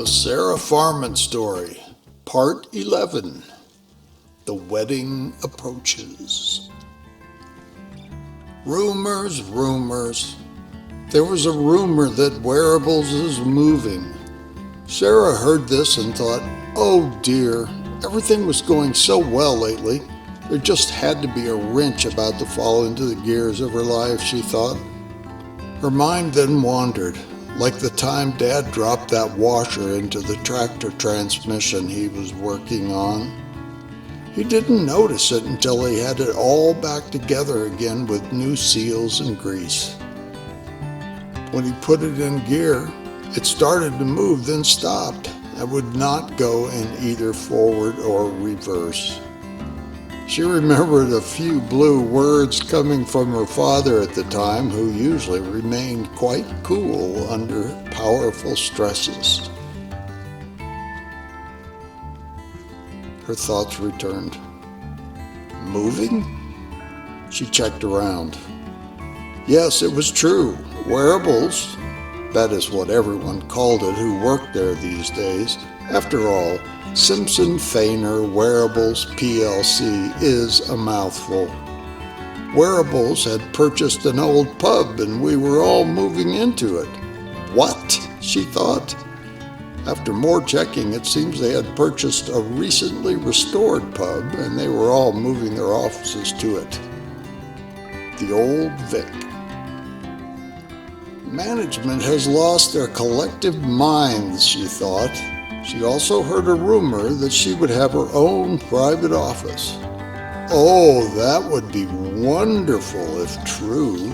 The Sarah Farman Story, Part 11. The Wedding Approaches. Rumors. There was a rumor that Wearables is moving. Sarah heard this and thought, oh dear, everything was going so well lately. There just had to be a wrench about to fall into the gears of her life, she thought. Her mind then wandered, like the time Dad dropped that washer into the tractor transmission he was working on. He didn't notice it until he had it all back together again with new seals and grease. When he put it in gear, it started to move, then stopped, and would not go in either forward or reverse. She remembered a few blue words coming from her father at the time, who usually remained quite cool under powerful stresses. Her thoughts returned. Moving? She checked around. Yes, it was true. Wearables, that is what everyone called it who worked there these days. After all, Simpson Feiner Wearables PLC is a mouthful. Wearables had purchased an old pub and we were all moving into it. What? She thought. After more checking, it seems they had purchased a recently restored pub and they were all moving their offices to it. The Old Vic. Management has lost their collective minds, she thought. She also heard a rumor that she would have her own private office. Oh, that would be wonderful if true.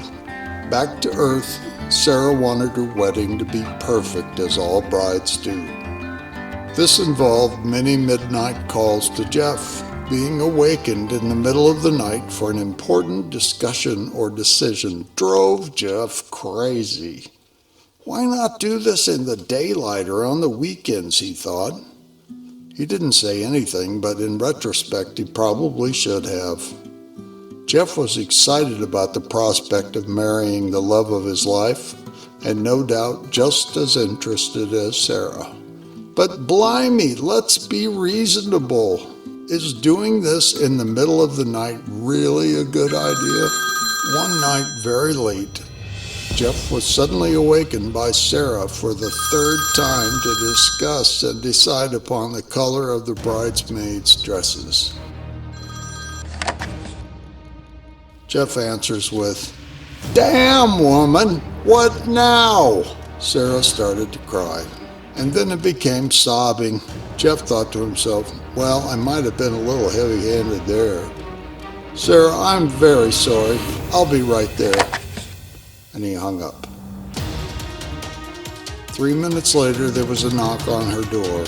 Back to earth, Sarah wanted her wedding to be perfect as all brides do. This involved many midnight calls to Jeff, being awakened in the middle of the night for an important discussion or decision drove Jeff crazy. Why not do this in the daylight or on the weekends, he thought. He didn't say anything, but in retrospect, he probably should have. Jeff was excited about the prospect of marrying the love of his life, and no doubt just as interested as Sarah. But blimey, let's be reasonable. Is doing this in the middle of the night really a good idea? One night, very late, Jeff was suddenly awakened by Sarah for the third time to discuss and decide upon the color of the bridesmaids' dresses. Jeff answers with, "Damn, woman, what now?" Sarah started to cry, and then it became sobbing. Jeff thought to himself, well, I might have been a little heavy-handed there. "Sarah, I'm very sorry. I'll be right there." And he hung up. 3 minutes later, there was a knock on her door.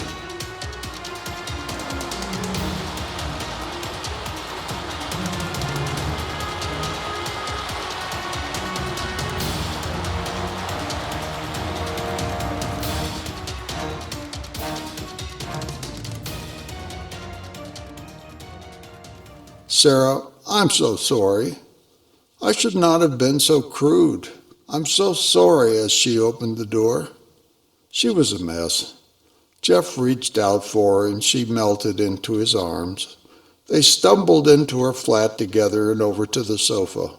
"Sarah, I'm so sorry. I should not have been so crude. I'm so sorry," as she opened the door. She was a mess. Jeff reached out for her and she melted into his arms. They stumbled into her flat together and over to the sofa.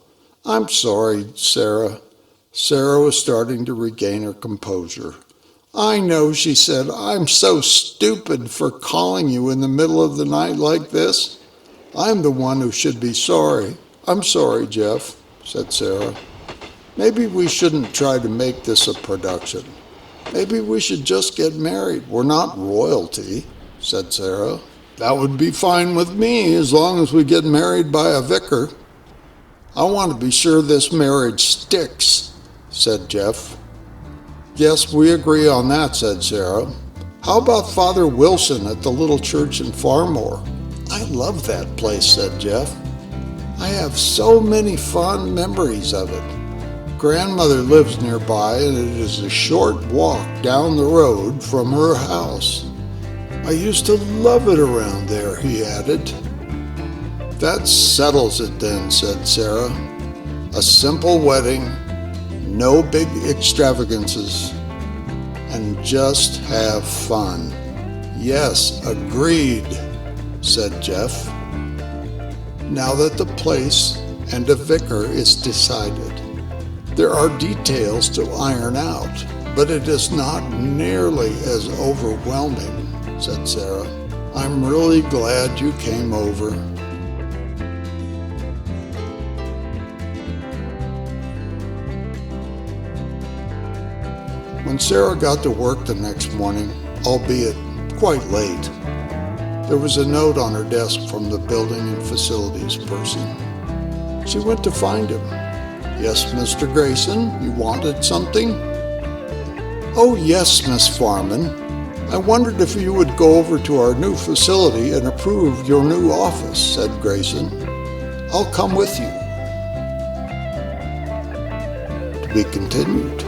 "I'm sorry, Sarah." Sarah was starting to regain her composure. "I know," she said. "I'm so stupid for calling you in the middle of the night like this. I'm the one who should be sorry." "I'm sorry, Jeff," said Sarah. "Maybe we shouldn't try to make this a production. Maybe we should just get married. We're not royalty," said Sarah. "That would be fine with me, as long as we get married by a vicar." "I want to be sure this marriage sticks," said Jeff. "Yes, we agree on that," said Sarah. "How about Father Wilson at the little church in Farmore?" "I love that place," said Jeff. "I have so many fond memories of it. Grandmother lives nearby and it is a short walk down the road from her house. I used to love it around there," he added. "That settles it then," said Sarah. "A simple wedding, no big extravagances, and just have fun." "Yes, agreed," said Jeff. Now that the place and a vicar is decided, there are details to iron out, but it is not nearly as overwhelming, said Sarah. "I'm really glad you came over." When Sarah got to work the next morning, albeit quite late, there was a note on her desk from the building and facilities person. She went to find him. "Yes, Mr. Grayson, you wanted something?" "Oh, yes, Miss Farman. I wondered if you would go over to our new facility and approve your new office," said Grayson. "I'll come with you." To be continued.